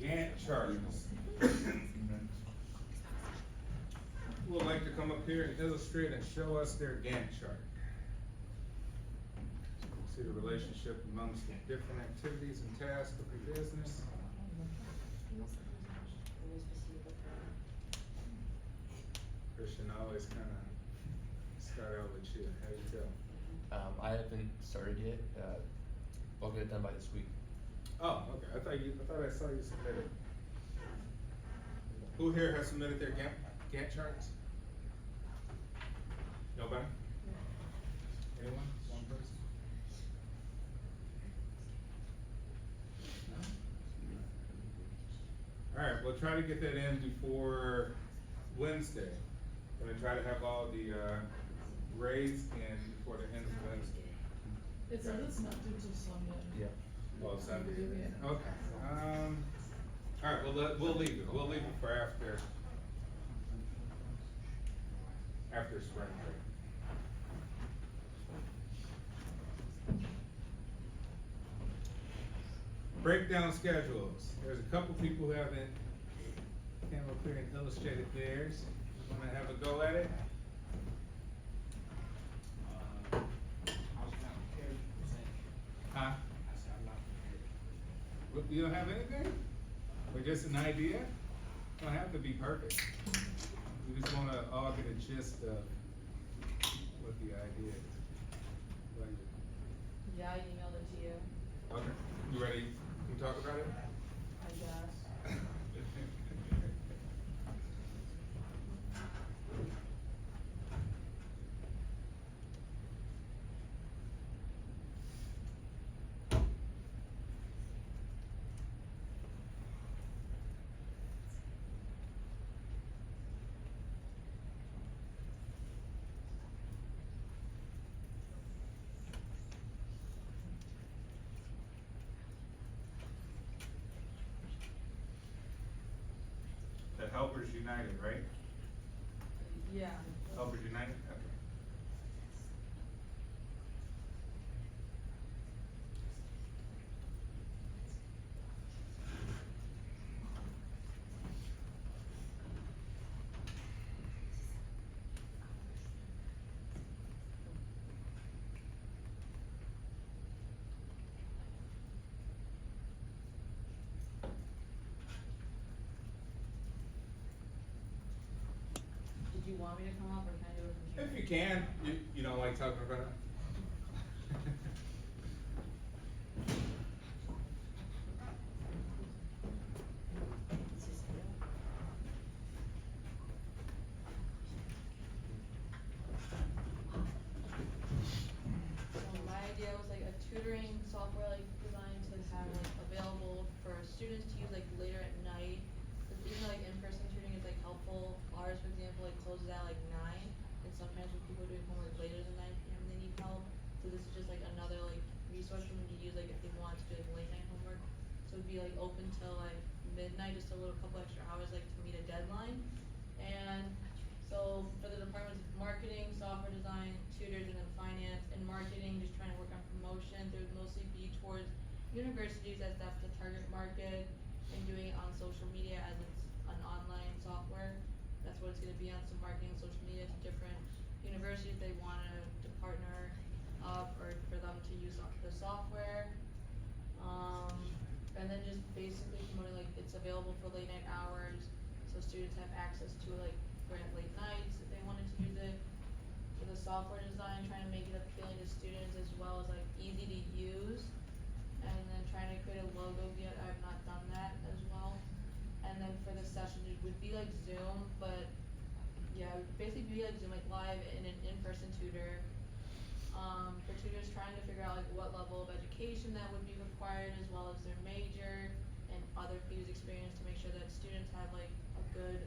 Gantt charts. Who would like to come up here and illustrate and show us their Gantt chart? See the relationship amongst the different activities and tasks of your business. Christian, I always kind of start out with you. How do you feel? I haven't started yet. I'll get it done by this week. Oh, okay. I thought I saw you submitted. Who here has submitted their Gantt charts? Nobody? Anyone? One person? No? All right, we'll try to get that in before Wednesday. I'm gonna try to have all the grades in before the end of Wednesday. It's not due till Sunday. Yeah. Oh, Sunday. Yeah. Okay. All right. We'll leave it. We'll leave it for after spring break. Breakdown schedules. There's a couple people who haven't came up here and illustrated theirs. Want to have a go at it? Huh? What, you don't have anything? Or just an idea? Don't have to be perfect. We just want to all get a gist of what the idea is. Like, Yeah, I emailed it to you, okay, you ready? Can we talk about it? I guess. The Helpers United, right? Yeah. Helpers United? Okay. Did you want me to come up or can I do it from If here? you can, you don't like talking about it? So my idea was like a tutoring software like designed to have like available for students to use like later at night. 'Cause even though like in-person tutoring is like helpful, ours, for example, like closes at like 9, and sometimes when people are doing homework later than 9 p.m. they need help. So this is just like another like resource for them to use like if they want to do like late night homework. So it'd be like open till like midnight, just a little couple extra hours like to meet a deadline. And so for the departments of marketing, software design, tutors, and then finance, and marketing, just trying to work on promotions, it would mostly be towards universities as that's the target market, and doing it on social media as it's an online software. That's what it's gonna be on, some marketing, social media to different universities they wanna to partner up or for them to use the software. And then just basically promoting like it's available for late night hours, so students have access to like for late nights if they wanted to use it. For the software design, trying to make it appealing to students as well as like easy to use. And then trying to create a logo yet, I have not done that as well. And then for the session, it would be like Zoom, but yeah, it would basically be like Zoom, like live in an in-person tutor. For tutors trying to figure out like what level of education that would be required as well as their major and other previous experience to make sure that students have like a good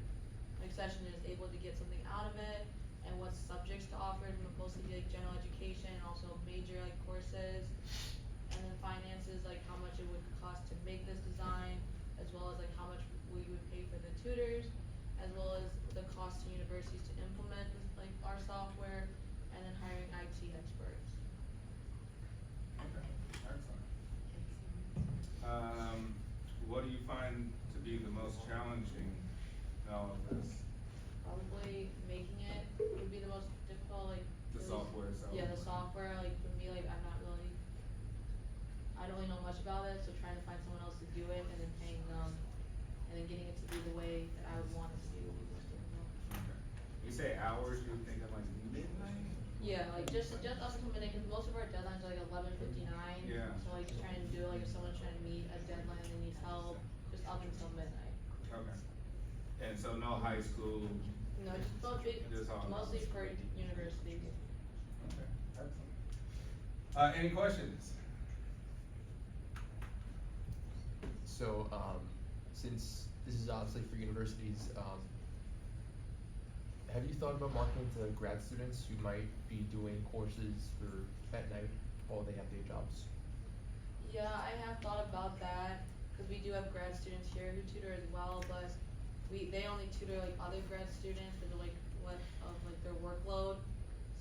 like session is able to get something out of it and what subjects to offer, and mostly like general education and also major like courses. And then finances, like how much it would cost to make this design, as well as like how much we would pay for the tutors, as well as the cost to universities to implement like our software, and then hiring IT experts. Okay, excellent. be the most challenging in all of this? Probably making it would be the most difficult, like. The it was- software itself? Yeah, the software, like, for me, like, I don't really know much about it, so trying to find someone else to do it and then paying them, and then getting it to be the way that I would want it to be would be the most difficult. Okay. You say hours, you're thinking like midnight? Yeah, like, just up until midnight, cause most of our deadlines are like 11:59. Yeah. So like, just trying to do, like, if someone's trying to meet a deadline and needs help, just up until midnight. Okay. And so no high school? No, just both big, Just all- mostly for universities. Okay, excellent. Any questions? So, since this is obviously for universities, have you thought about marketing to grad students who might be doing courses for at night while they have day jobs? Yeah, I have thought about that, cause we do have grad students here who tutor as well, but they only tutor like other grad students for the like, their workload.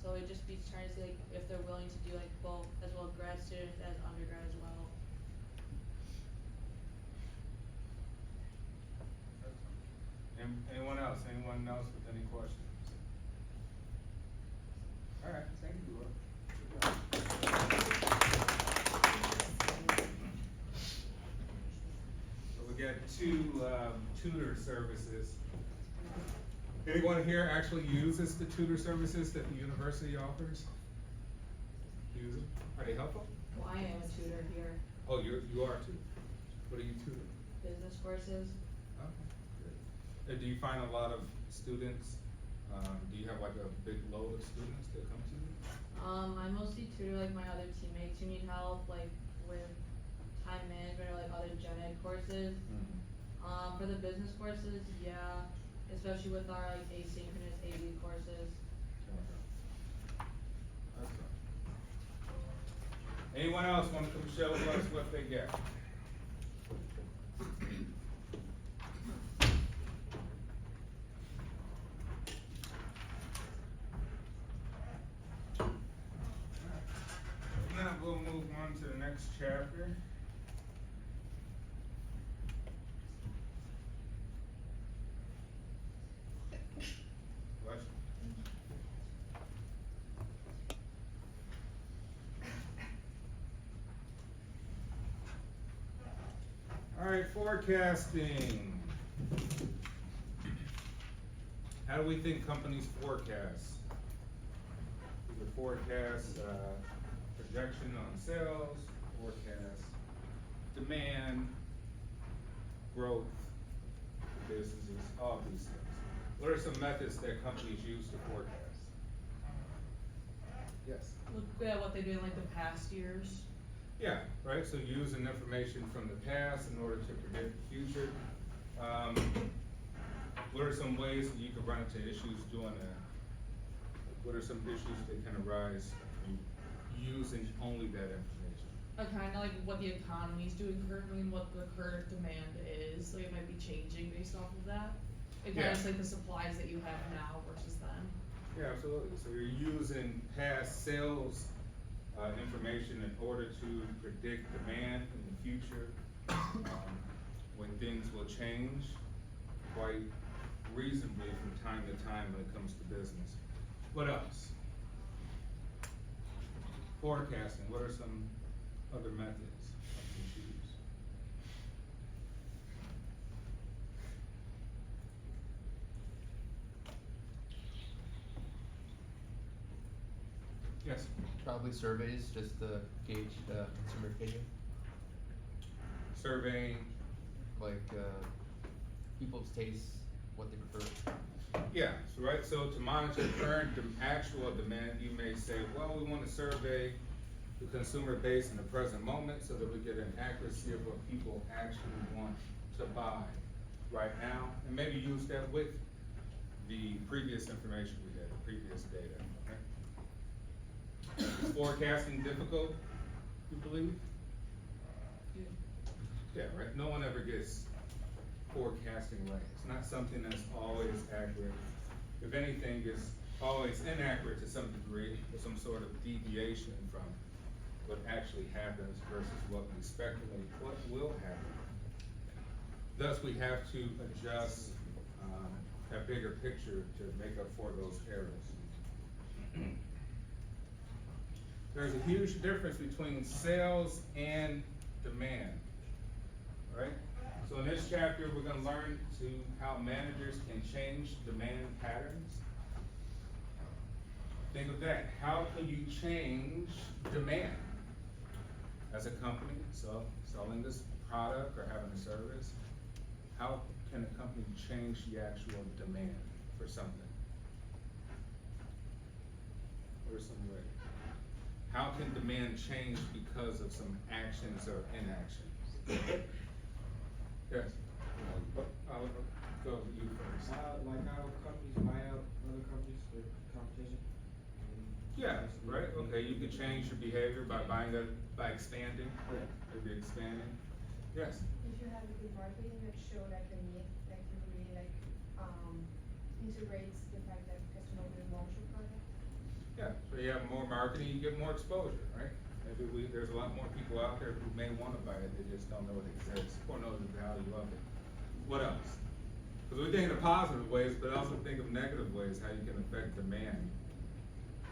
So it'd just be trying to see like, if they're willing to do like both, as well as grad students as undergrad as well. Anyone else? Anyone else with any questions? All right, thank you. So we got two tutor services. Anyone here actually uses the tutor services that the university offers? Use them? Are they helpful? Well, I am a tutor here, Oh, you are too. What are you tutoring? business courses. Okay, good. Do you find a lot of students, do you have like a big load of students that come to you? I mostly tutor like my other teammates who need help, like with time management or like other gen ed courses. For the business courses, yeah, especially with our like asynchronous AV courses. Excellent. Anyone else wanna come show us what they get? Now we'll move on to the next chapter. Question? All right, forecasting. How do we think companies forecast? Either forecast, projection on sales, forecast demand, growth, for businesses, all these things. What are some methods that companies use to forecast? Yes? Look at what they did in like the past years. Yeah, right, so using information from the past in order to predict the future. What are some ways that you can run into issues doing that? What are some issues that can arise from using only that information? Kind of like what the economy's doing currently and what the current demand is. Like it might be changing based off of that. It kind Yeah. of like the supplies that you have now versus then. Yeah, absolutely. So you're using past sales information in order to predict demand in the future, when things will change quite reasonably from time to time when it comes to business. What else? Forecasting, what are some other methods companies use? Yes? Probably surveys just to gauge consumer opinion, Surveying, like people's tastes, what they prefer. yeah, so right, so to monitor current actual demand, you may say, well, we wanna survey the consumer base in the present moment so that we get an accuracy of what people actually want to buy right now, and maybe use that with the previous information we had, the previous data, okay? Is forecasting difficult, you believe? Yeah, right, no one ever gets forecasting right. It's not something that's always accurate. If anything, it's always inaccurate to some degree, with some sort of deviation from what actually happens versus what we speculate what will happen. thus we have to adjust, that bigger picture to make up for those errors. There's a huge difference between sales and demand, right? So in this chapter, we're gonna learn how managers can change demand patterns. Think of that, how can you change demand as a company, so selling this product or having a service? How can a company change the actual demand for something? What are some ways? How can demand change because of some actions or inactions? Yes. I'll go with you first. Like how companies buy out other companies for competition? Yeah, right, okay, you can change your behavior by expanding, maybe expanding. Yes. If you have a good marketing that show that can really integrates the fact that customer will launch your product. Yeah, so you have more marketing, you get more exposure, right? Maybe there's a lot more people out there who may wanna buy it, they just don't know it exists or know the value of it. What else? Cause we think of positive ways, but also think of negative ways, how you can affect demand.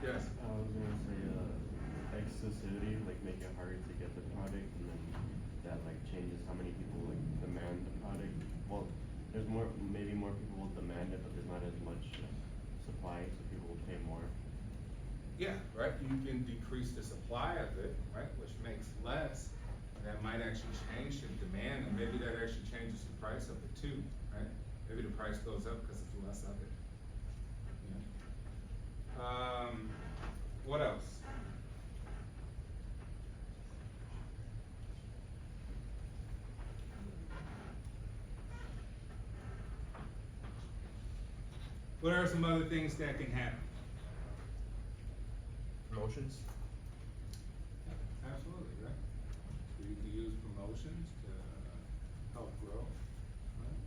Yes? I was gonna say, exclusivity, like make it harder to get the product, and then that like changes how many people like demand the product. Well, there's maybe more people will demand it, but there's not as much supply, so people will pay more. Yeah, right, you can decrease the supply of it, right, which makes less, and that might actually change the demand, and maybe that actually changes the price of it too, right? Maybe the price goes up because it's less of it. Yeah. What else? What are some other things that can happen? Promotions? Absolutely, right? So you can use promotions to help grow, right?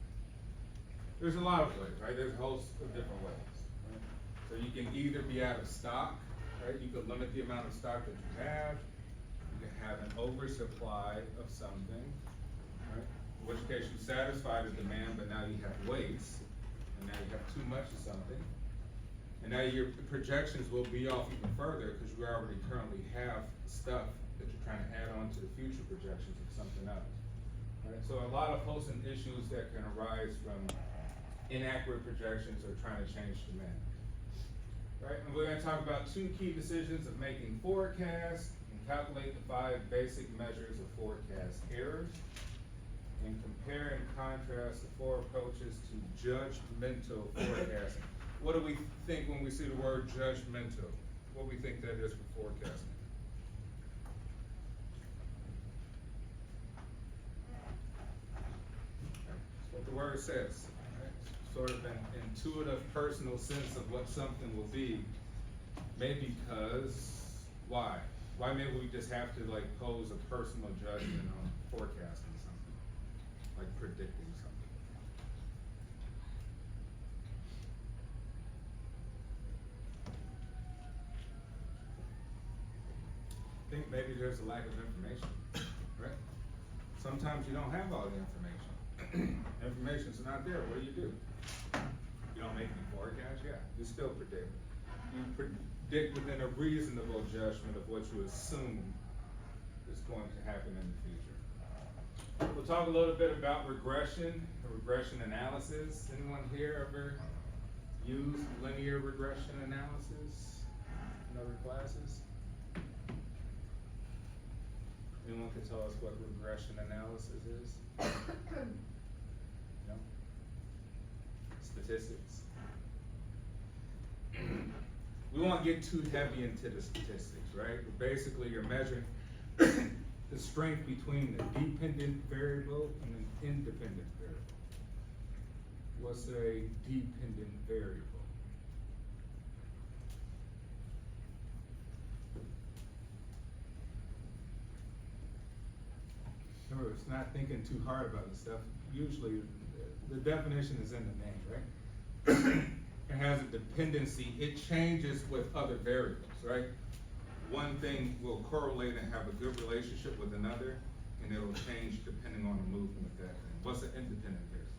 There's a lot of ways, right? There's a host of different ways, right? So you can either be out of stock, right? You could limit the amount of stock that you have. You can have an oversupply of something, right? In which case you satisfy the demand, but now you have waste, and now you have too much of something. And now your projections will be off even further because you already currently have stuff that you're trying to add on to the future projections of something else. Right? So a lot of hosts and issues that can arise from inaccurate projections or trying to change demand. Right? And we're going to talk about two key decisions of making forecasts and calculate the 5 basic measures of forecast errors and compare and contrast the 4 approaches to judgmental forecasting. What do we think when we see the word judgmental? What do we think that is for forecasting? That's what the word says, right? Sort of an intuitive, personal sense of what something will be. Maybe because, why? Why maybe we just have to like pose a personal judgment on forecasting something, like predicting something? I think maybe there's a lack of information, right? Sometimes you don't have all the information. Information's not there, what do? You don't make any forecasts, yeah, you still predict. You predict within a reasonable judgment of what you assume is going to happen in the future. We'll talk a little bit about regression analysis. Anyone here ever used linear regression analysis in other classes? Anyone can tell us what regression analysis is? No? Statistics. We won't get too heavy into the statistics, right? But basically, you're measuring the strength between a dependent variable and an independent variable. What's a dependent variable? Remember, it's not thinking too hard about this stuff. Usually, the definition is in the name, right? It has a dependency. It changes with other variables, right? One thing will correlate and have a good relationship with another, and it will change depending on the movement of that thing. What's an independent variable?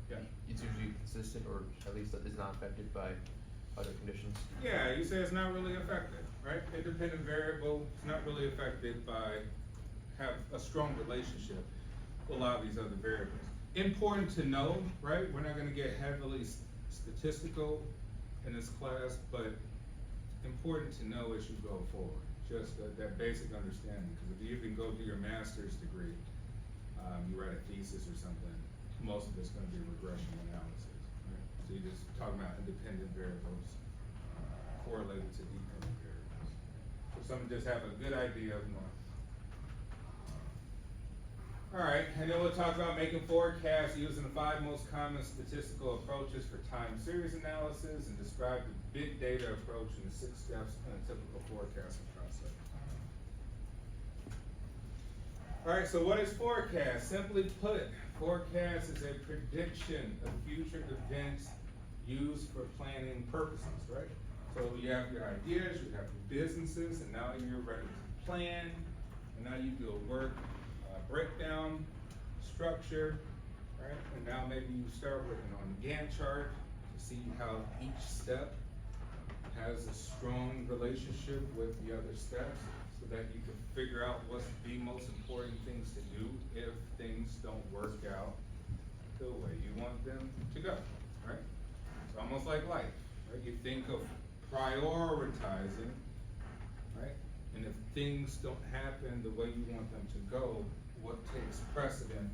Yeah. It's usually consistent or at least is not affected by other conditions. Yeah, you say it's not really affected, right? Independent variable is not really affected by, have a strong relationship with a lot of these other variables. Important to know, right? We're not gonna get heavily statistical in this class, but important to know as you go forward. Just that basic understanding, because if you even go do your master's degree, you write a thesis or something, most of it's gonna be regression analysis, right? So you're just talking about independent variables correlated to dependent variables. So someone just have a good idea of more. Alright, and then we'll talk about making forecasts using the 5 most common statistical approaches for time series analysis and describe the big data approach and the 6 steps in a typical forecasting process. Alright, so what is forecast? Simply put, forecast is a prediction of future events used for planning purposes, right? So you have your ideas, you have your businesses, and now you're ready to plan, and now you do a work breakdown, structure, right? And now maybe you start working on the Gantt chart to see how each step has a strong relationship with the other steps so that you can figure out what's the most important things to do if things don't work out the way you want them to go, right? It's almost like life, right? You think of prioritizing, right? And if things don't happen the way you want them to go, what takes precedence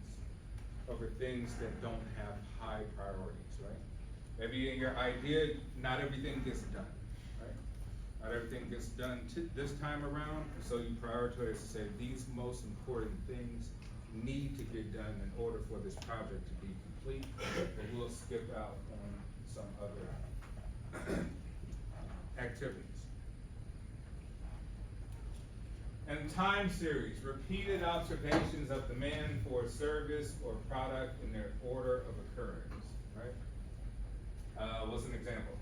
over things that don't have high priorities, right? Maybe in your idea, not everything gets done, right? Not everything gets done this time around, so you prioritize to say these most important things need to get done in order for this project to be complete, but we'll skip out on some other activities. And time series, repeated observations of demand for a service or product in their order of occurrence, right? What's an example?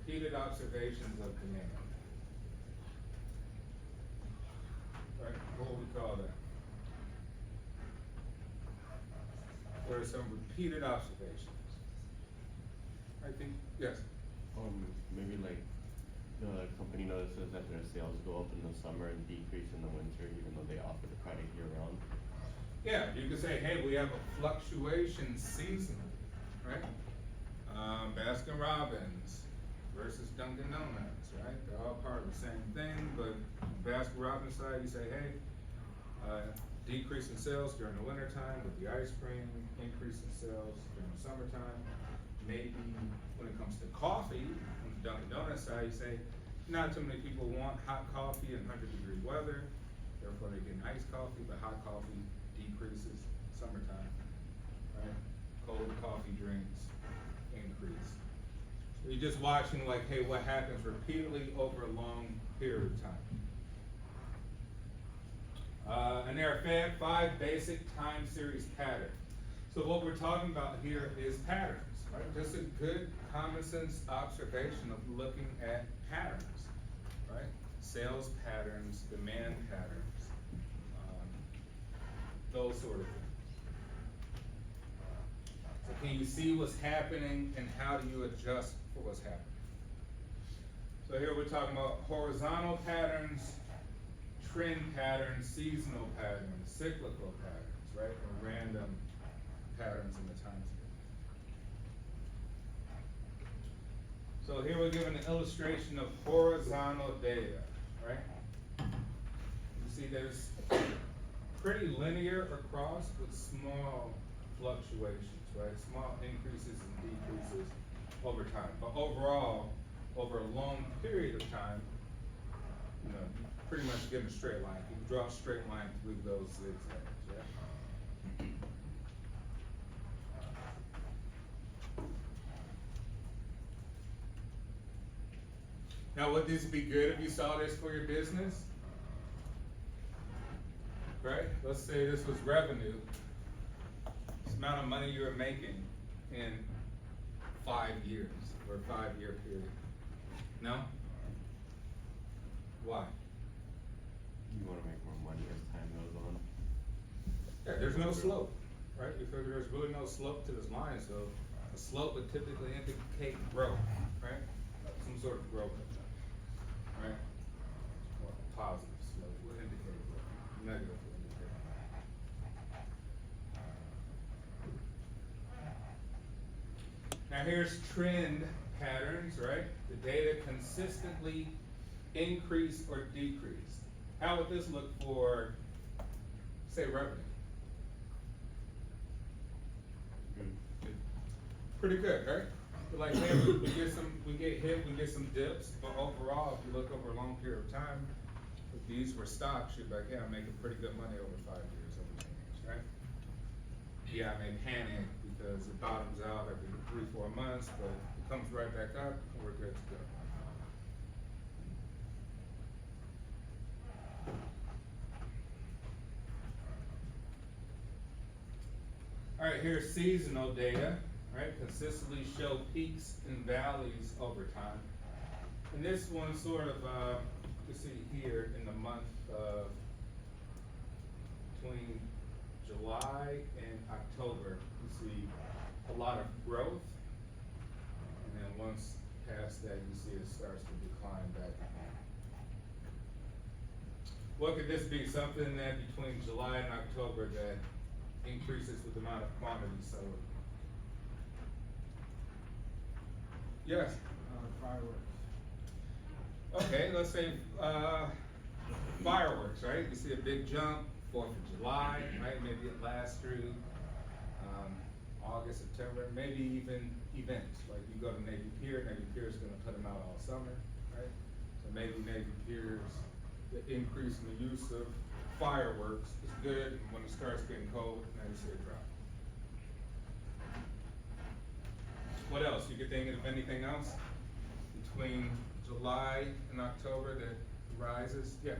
Repeated observations of demand. Right, what would we call that? What are some repeated observations? I think, yes? Maybe like the company notices that their sales go up in the summer and decrease in the winter, even though they offer the product year round. Yeah, you could say, hey, we have a fluctuation seasonally, right? Baskin Robbins versus Dunkin' Donuts, right? They're all part of the same thing, but on Baskin Robbins side, you say, hey, decrease in sales during the wintertime with the ice cream, increase in sales during the summertime. Maybe when it comes to coffee, on the Dunkin' Donuts side, you say, not too many people want hot coffee in 100-degree weather, therefore they get iced coffee, but hot coffee decreases summertime, right? Cold coffee drinks increase. So you're just watching like, hey, what happens repeatedly over a long period of time. And there are 5 basic time series patterns. So what we're talking about here is patterns, right? Just a good common sense observation of looking at patterns, right? Sales patterns, demand patterns, those sort of things. So can you see what's happening and how do you adjust for what's happening? So here we're talking about horizontal patterns, trend patterns, seasonal patterns, cyclical patterns, right? Or random patterns in the time series. So here we're given an illustration of horizontal data, right? You see there's pretty linear across with small fluctuations, right? Small increases and decreases over time. But overall, over a long period of time, you know, you pretty much get a straight line. You can draw a straight line through those zigzags, right? Now, would this be good if you saw this for your business? Right? Let's say this was revenue. This amount of money you were making in 5 years or a 5-year period. No? Why? You want to make more money as time goes on. there's no slope, right? We figure there's really no slope to this line, so a slope would typically indicate growth, right? Some sort of growth, right? Or a positive slope would indicate growth, negative would indicate. Now here's trend patterns, right? The data consistently increase or decrease. How would this look for, say, revenue? Good. Pretty good, right? We're like, hey, we get hit, we get some dips, but overall, if you look over a long period of time, if these were stocks, you'd be like, yeah, I'm making pretty good money over 5 years, over 10 years, right? Yeah, I may panic because it bottoms out every 3-4 months, but it comes right back up, and we're good to go. All right, here's seasonal data, right? Consistently show peaks and valleys over time. And this one sort of, you see here in the month of between July and October, you see a lot of growth. And then once past that, you see it starts to decline back again. What could this be? Something that between July and October that increases with the amount of quantity sold. Yes? Fireworks. Okay, let's say, fireworks, right? You see a big jump, 4th of July, right? Maybe it lasts through, August, September, maybe even events, like you go to Navy Pier is gonna put them out all summer, right? So maybe Navy Pier's, the increase in the use of fireworks is good, and when it starts getting cold, now you see it drop. What else? You could think of anything else between July and October that rises? Yeah.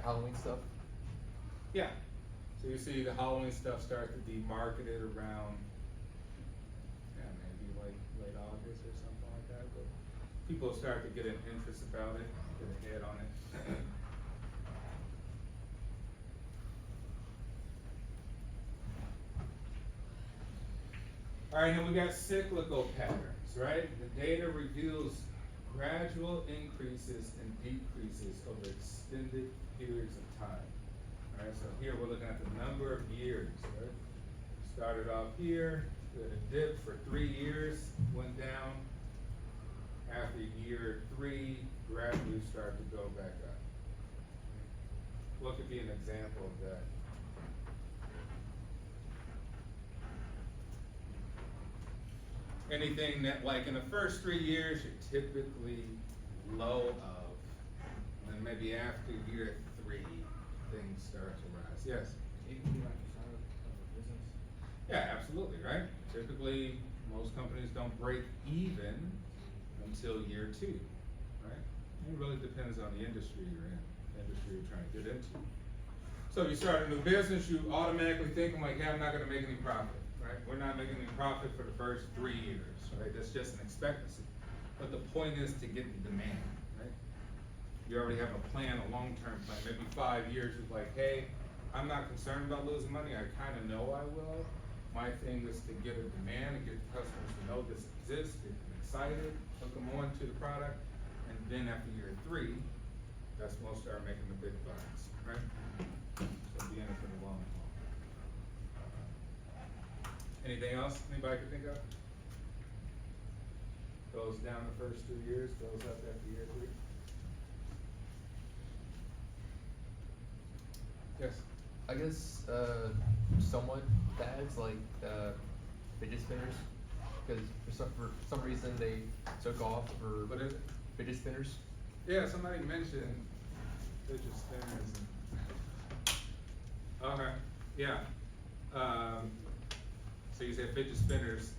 Halloween stuff. Yeah. So you see the Halloween stuff start to be marketed around, yeah, maybe like late August or something like that, but people start to get an interest about it, get ahead on it. All right, and we got cyclical patterns, right? The data reveals gradual increases and decreases over extended periods of time. All right, so here we're looking at the number of years, right? Started off here, we had a dip for 3 years, went down. After year 3, gradually start to go back up. What could be an example of that? Anything that, like in the first 3 years, you're typically low of, and maybe after year 3, things start to rise. Yes? It can be like a start of a business. Yeah, absolutely, right? Typically, most companies don't break even until year 2, right? It really depends on the industry you're in, the industry you're trying to get into. So if you start a new business, you automatically think, I'm like, yeah, I'm not gonna make any profit, right? We're not making any profit for the first 3 years, right? That's just an expectancy. But the point is to get the demand, right? You already have a plan, a long-term plan, maybe 5 years, you're like, hey, I'm not concerned about losing money, I kinda know I will. My thing is to get a demand and get the customers to know this exists, get them excited, hook them on to the product, and then after year 3, that's when we'll start making the big bucks, right? So be in it for the long haul. Anything else anybody could think of? Goes down the first 2 years, goes up after year 3. Yes? I guess, somewhat fads like, fidget spinners, because for some reason they took off for What is it? fidget spinners. Yeah, somebody mentioned fidget spinners. Okay, yeah. So you said fidget spinners,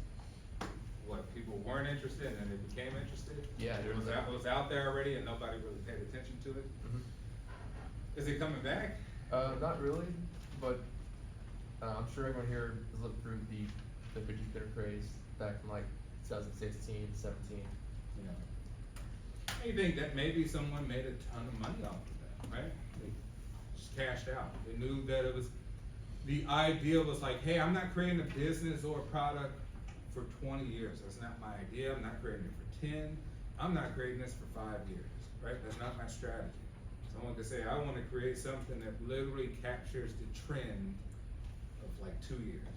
what, people weren't interested and then they became interested? Yeah, there was It was out there already and nobody really paid attention to it? Mhm. Is it coming back? Not really, but, I'm sure everyone here has looked through the fidget spinner craze back from like 2016, 17. You know, you think that maybe someone made a ton of money off of that, right? They just cashed out. They knew that it was the idea was like, hey, I'm not creating a business or a product for 20 years. That's not my idea. I'm not creating it for 10. I'm not creating this for 5 years, right? That's not my strategy. Someone could say, I want to create something that literally captures the trend of like 2 years,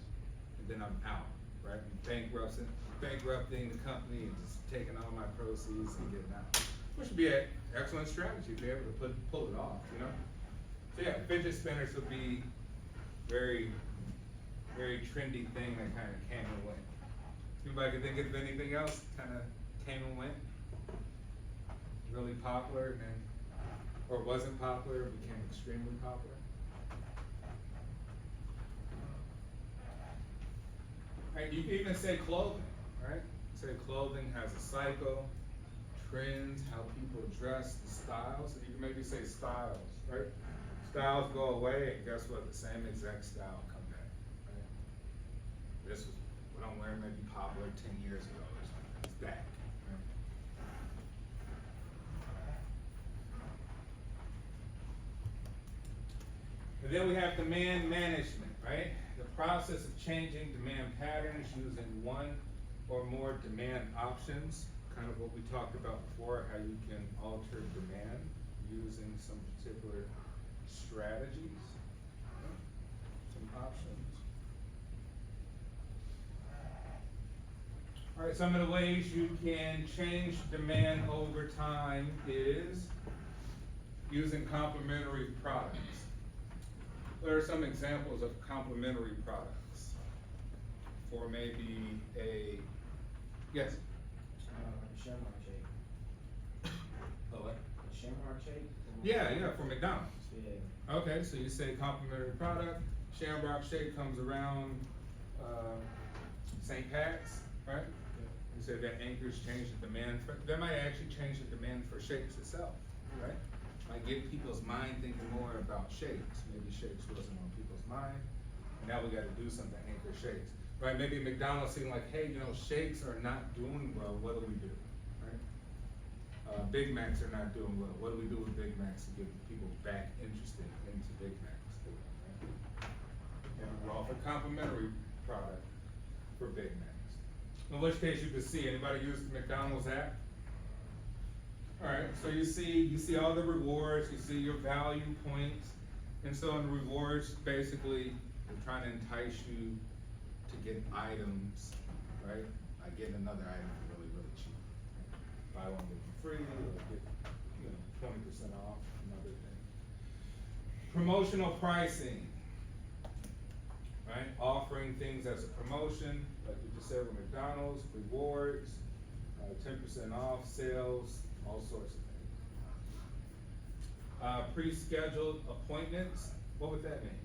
and then I'm out, right? And bankrupting the company and just taking all my proceeds and getting out. Which would be an excellent strategy to be able to pull it off, you know? So yeah, fidget spinners would be very, very trendy thing that kind of came and went. Anybody can think of anything else kind of came and went? Really popular and then, or wasn't popular, became extremely popular? Right, you can even say clothing, right? Say clothing has a cycle, trends, how people dress, the styles, and you can maybe say styles, right? Styles go away, and guess what? The same exact style come back, right? This was what I'm wearing maybe popular 10 years ago or something. It's back, right? And then we have demand management, right? The process of changing demand patterns using one or more demand options, kind of what we talked about before, how you can alter demand using some particular strategies, some options. All right, some of the ways you can change demand over time is using complementary products. What are some examples of complementary products for maybe a, yes? Shamrock shake. Oh, what? Shamrock shake? Yeah, for McDonald's. Yeah. Okay, so you say complementary product, Shamrock Shake comes around, St. Pat's, right? You said that anchors change the demand for, that might actually change the demand for shakes itself, right? Might get people's mind thinking more about shakes. Maybe shakes wasn't on people's mind, and now we gotta do something to anchor shakes, right? Maybe McDonald's seeing like, hey, you know, shakes are not doing well, what do we do, right? Big Macs are not doing well, what do we do with Big Macs to get people back interested into Big Macs, right? And we offer complimentary product for Big Macs. In which case you could see, anybody use the McDonald's app? Alright, so you see all the rewards, you see your value points, and so in the rewards, basically, they're trying to entice you to get items, right? I get another item for really, really cheap. Buy one get one free, or get, 20% off, another thing. Promotional pricing, right? Offering things as a promotion, like we just said with McDonald's, rewards, 10% off, sales, all sorts of things. Pre-scheduled appointments, what would that mean?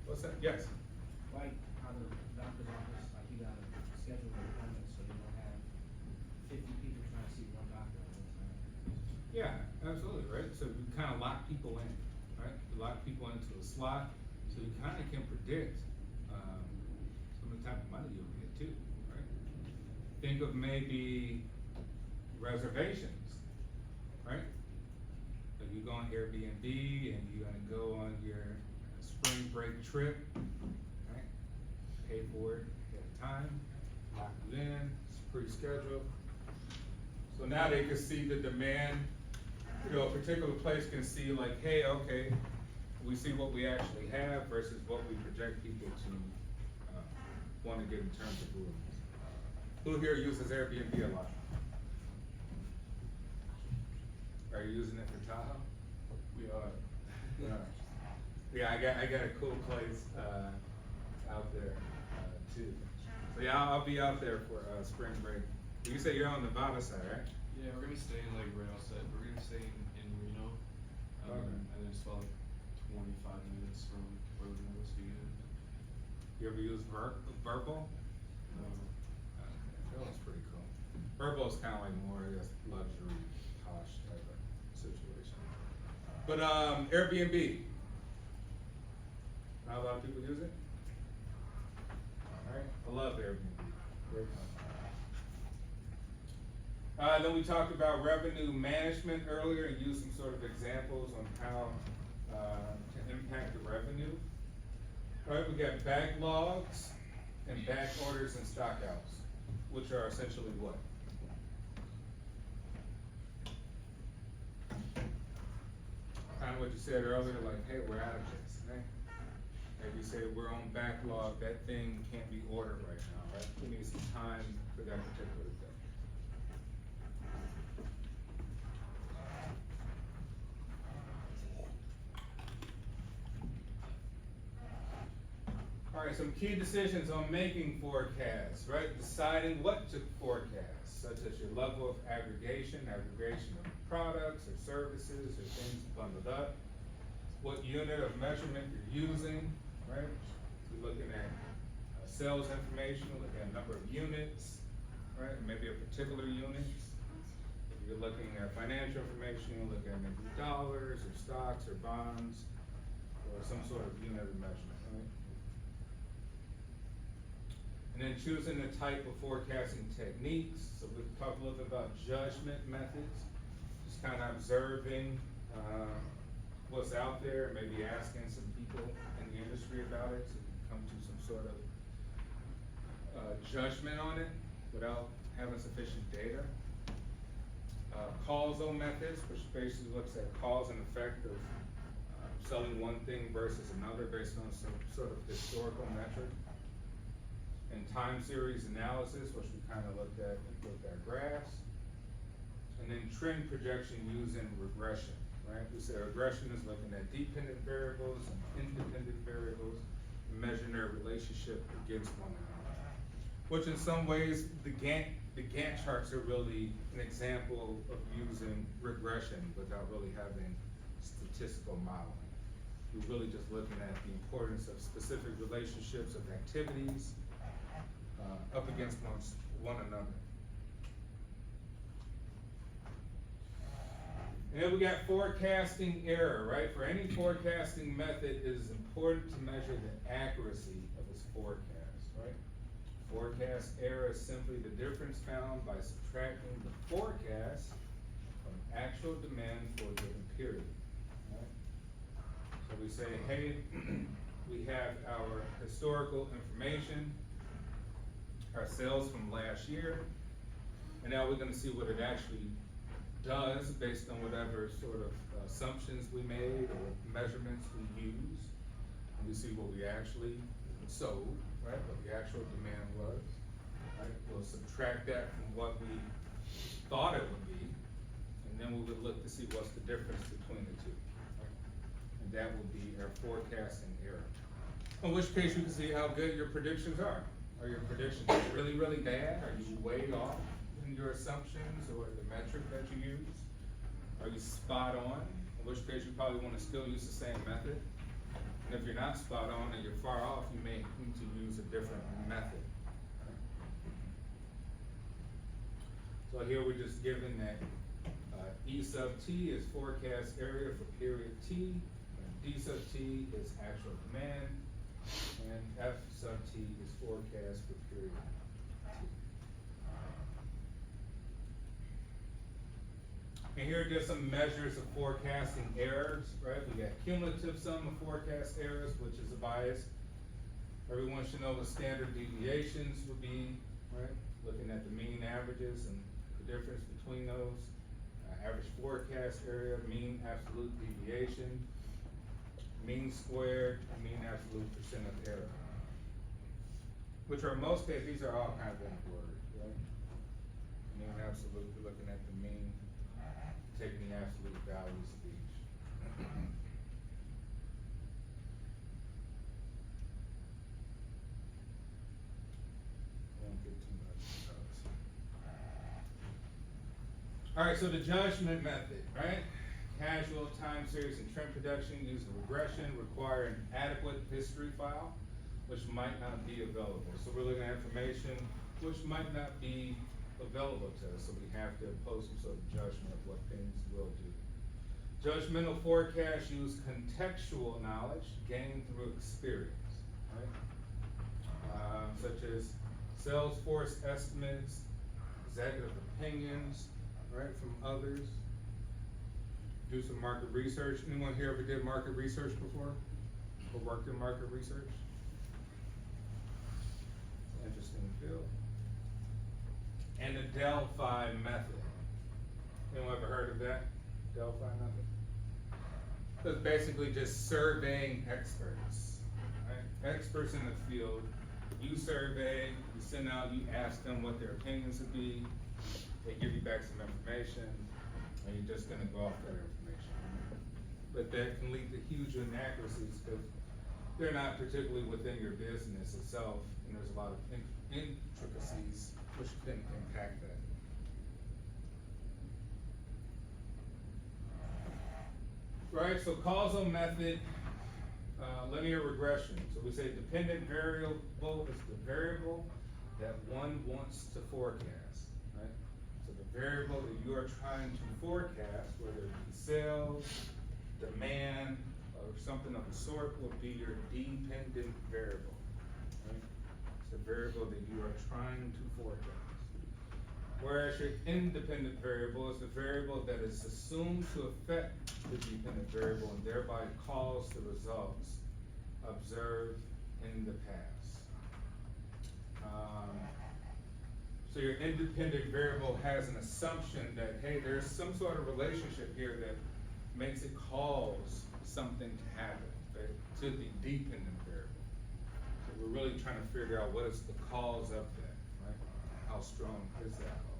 What's that? Yes? Like how the doctor's office, like you gotta schedule an appointment so you don't have 50 people trying to see one doctor at one time. Yeah, absolutely, right? So you kind of lock people in, right? You lock people into a slot, so you kind of can predict some of the type of money you'll get too, right? Think of maybe reservations, right? If you go on Airbnb and you're gonna go on your spring break trip, right? Pay for it at a time, lock it in, it's pre-scheduled. So now they can see the demand, a particular place can see like, hey, okay, we see what we actually have versus what we project people to want to get in terms of rooms. Who here uses Airbnb a lot? Are you using it for Tahoe? We are. Yeah, I got a cool place out there too. So yeah, I'll be out there for spring break. You say you're on the Nevada side, right? Yeah, we're gonna stay in like right outside. We're gonna stay in Reno, Okay. and then it's about like 25 minutes from where we're gonna go ski in. You ever use Vrbo? That was pretty cool. Vrbo's kind of like more, I guess, luxury, posh type of situation. But Airbnb, not a lot of people use it. All right, I love Airbnb. Great company. Then we talked about revenue management earlier and used some sort of examples on how, to impact the revenue. All right, we got backlogs and back orders and stockouts, which are essentially what? Kind of what you said earlier, like, hey, we're out of this, right? Maybe you say we're on backlog, that thing can't be ordered right now, right? We need some time for that particular thing. All right, some key decisions on making forecasts, right? Deciding what to forecast, such as your level of aggregation of products or services or things bundled up, what unit of measurement you're using, right? We're looking at sales information, we're looking at number of units, right? Maybe a particular unit. If you're looking at financial information, you're looking at maybe dollars or stocks or bonds or some sort of unit of measurement, right? And then choosing the type of forecasting techniques. So we've talked a little bit about judgment methods, just kind of observing what's out there, maybe asking some people in the industry about it to come to some sort of judgment on it without having sufficient data. Causal methods, which basically looks at cause and effect of selling one thing versus another based on some sort of historical metric. And time series analysis, which we kind of looked at graphs. And then trend projection using regression, right? We said regression is looking at dependent variables and independent variables and measuring their relationship against one another. Which in some ways, the Gantt charts are really an example of using regression without really having statistical modeling. We're really just looking at the importance of specific relationships of activities up against one another. And then we got forecasting error, right? For any forecasting method, it is important to measure the accuracy of its forecast, right? Forecast error is simply the difference found by subtracting the forecast from actual demand for a given period, right? So we say, hey, we have our historical information, our sales from last year, and now we're gonna see what it actually does based on whatever sort of assumptions we made or measurements we used. And we see what we actually sold, right, what the actual demand was, right? We'll subtract that from what we thought it would be, and then we would look to see what's the difference between the two, right? And that will be our forecasting error. In which case you can see how good your predictions are. Are your predictions really, really bad? Are you way off in your assumptions or the metric that you use? Are you spot on? In which case you probably want to still use the same method. And if you're not spot on and you're far off, you may need to use a different method. So here we're just given that E sub T is forecast area for period T, and D sub T is actual demand, and F sub T is forecast for period T. And here are just some measures of forecasting errors, right? We got cumulative sum of forecast errors, which is a bias. Everyone should know what standard deviations would be, right? Looking at the mean averages and the difference between those. Average forecast area, mean absolute deviation, mean squared, and mean absolute percent of error. Which are in most cases, these are all kind of in word, right? Mean absolute, we're looking at the mean, taking the absolute values of each. Won't get too much of those. All right, so the judgment method, right? Casual, time series, and trend production using regression require an adequate history file, which might not be available. So we're looking at information which might not be available to us, so we have to pose some sort of judgment of what things will do. Judgmental forecasts use contextual knowledge gained through experience, right? Such as sales force estimates, executive opinions, right, from others. Do some market research. Anyone here ever did market research before? Or worked in market research? Interesting field. And the Delphi method. Anyone ever heard of that? Delphi method? So it's basically just surveying experts, right? Experts in the field. You survey, you send out, you ask them what their opinions would be. They give you back some information, and you're just gonna go off their information. But that can lead to huge inaccuracies because they're not particularly within your business itself, and there's a lot of intricacies which can impact that. Right, so causal method, linear regression. So we say dependent variable is the variable that one wants to forecast, right? So the variable that you are trying to forecast, whether it be sales, demand, or something of the sort, will be your dependent variable, right? It's the variable that you are trying to forecast. Whereas your independent variable is the variable that is assumed to affect the dependent variable and thereby cause the results observed in the past. So your independent variable has an assumption that, hey, there's some sort of relationship here that makes it cause something to happen, right, to the dependent variable. So we're really trying to figure out what is the cause of that, right? How strong is that cause?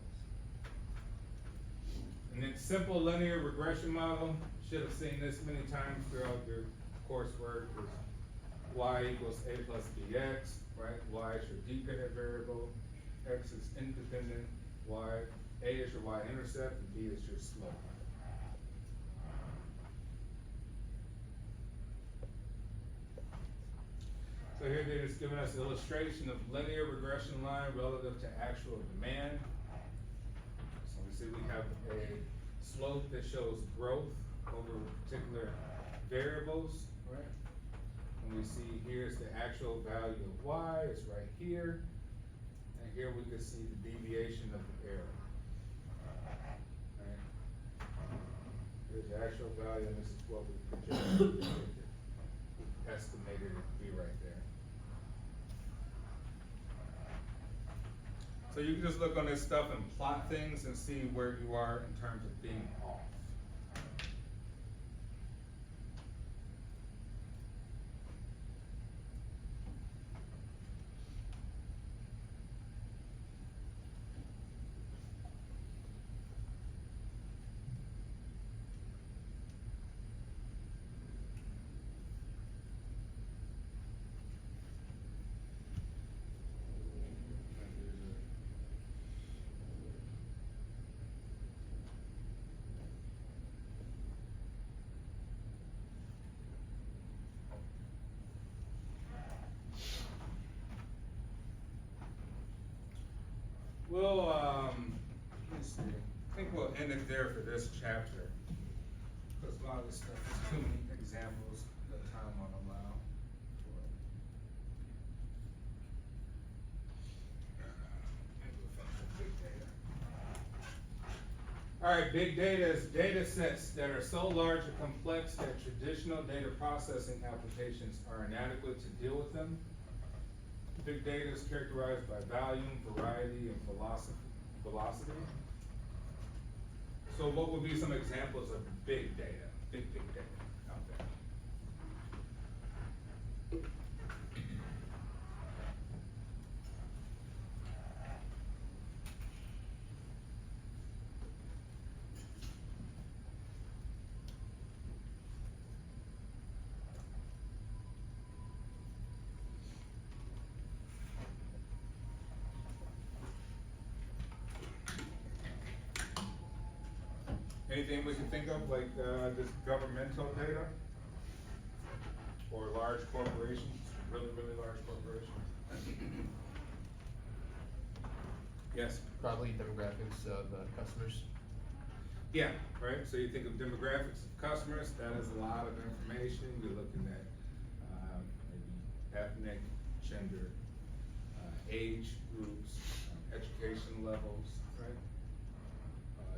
And then simple linear regression model, should have seen this many times throughout your coursework, is y equals a plus bx, right? Y is your dependent variable, x is independent, a is your y-intercept, and b is your slope. So here they're just giving us an illustration of linear regression line relative to actual demand. So we see we have a slope that shows growth over particular variables, right? And we see here's the actual value of y, it's right here. And here we can see the deviation of the error. Right? Here's the actual value, and this is what we projected, estimated it to be right there. So you can just look on this stuff and plot things and see where you are in terms of being off. We'll, let's see, I think we'll end it there for this chapter. Because a lot of this stuff is too many examples that time won't allow. Maybe we'll finish with big data. All right, big data is data sets that are so large and complex that traditional data processing applications are inadequate to deal with them. Big data is characterized by volume, variety, and velocity. So what would be some examples of big data, big data out there? Anything we can think of, like just governmental data? Or large corporations, really, really large corporations? Yes? Probably demographics of customers. Yeah, right, so you think of demographics of customers, that is a lot of information. You're looking at maybe ethnic, gender, age groups, education levels, right?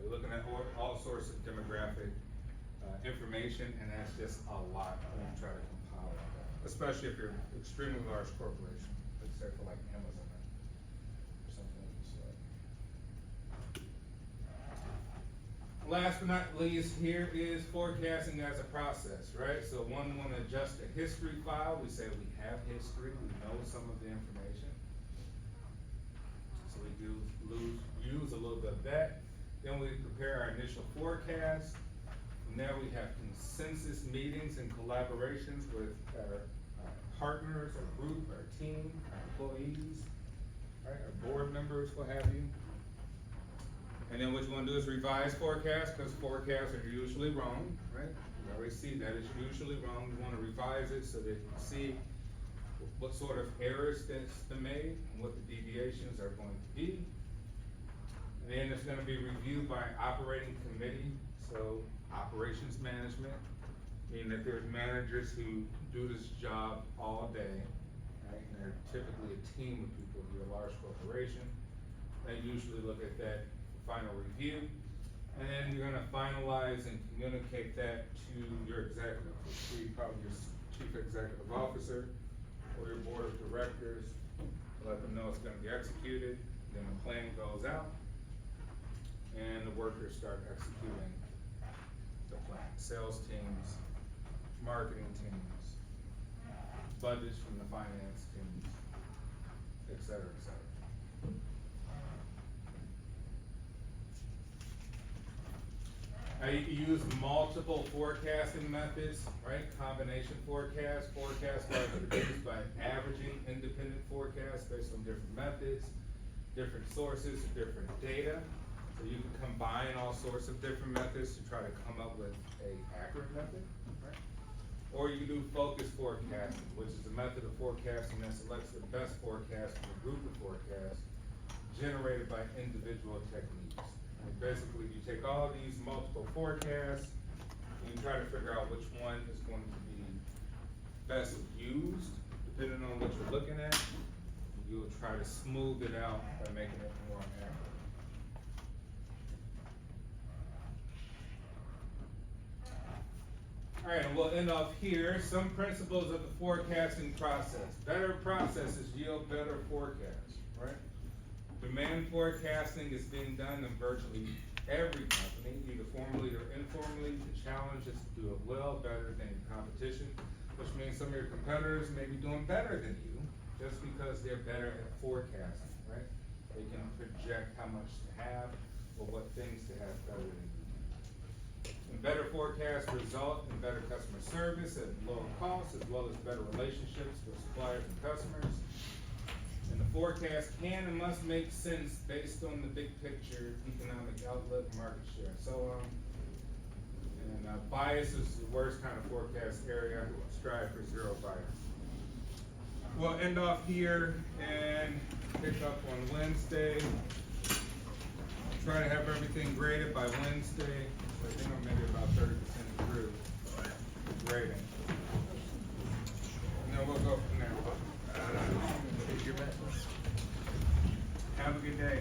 You're looking at all sorts of demographic, information, and that's just a lot when you try to compile all that. Especially if you're an extremely large corporation, let's say for like Amazon or something of the sort. Last but not least, here is forecasting as a process, right? So one want to adjust the history file. We say we have history, we know some of the information. So we do use a little bit of that. Then we prepare our initial forecast. From there we have consensus meetings and collaborations with our partners, our group, our team, our employees, right? Our board members, what have you. And then what you wanna do is revise forecasts, because forecasts are usually wrong, right? You already see that it's usually wrong. You wanna revise it so that you can see what sort of errors that's been made and what the deviations are going to be. And then it's gonna be reviewed by operating committee, so operations management, meaning that there's managers who do this job all day, right? And they're typically a team of people if you're a large corporation. They usually look at that final review, and then you're gonna finalize and communicate that to your executive, which would be probably your chief executive officer or your board of directors, let them know it's gonna be executed, then the plan goes out, and the workers start executing the plan. Sales teams, marketing teams, budgets from the finance teams, et cetera, et cetera. You can use multiple forecasting methods, right? Combination forecast are produced by averaging independent forecasts based on different methods, different sources, different data. So you can combine all sorts of different methods to try to come up with a accurate method, right? Or you can do focus forecasting, which is a method of forecasting that selects the best forecast from a group of forecasts generated by individual techniques. And basically, you take all these multiple forecasts, and you try to figure out which one is going to be best used, depending on what you're looking at. You'll try to smooth it out by making it more accurate. All right, and we'll end off here. Some principles of the forecasting process. Better processes yield better forecasts, right? Demand forecasting is being done in virtually every company, either formally or informally. The challenge is to do it well, better than your competition, which means some of your competitors may be doing better than you just because they're better at forecasting, right? They can project how much to have or what things to have better than you. And better forecasts result in better customer service at lower costs, as well as better relationships with suppliers and customers. And the forecast can and must make sense based on the big picture, economic outlook, market share, and so on. And bias is the worst kind of forecast area. Strive for zero bias. We'll end off here and pick up on Wednesday. Try to have everything graded by Wednesday. I think I'm maybe about 30% through grading. And then we'll go from there. Have a good day.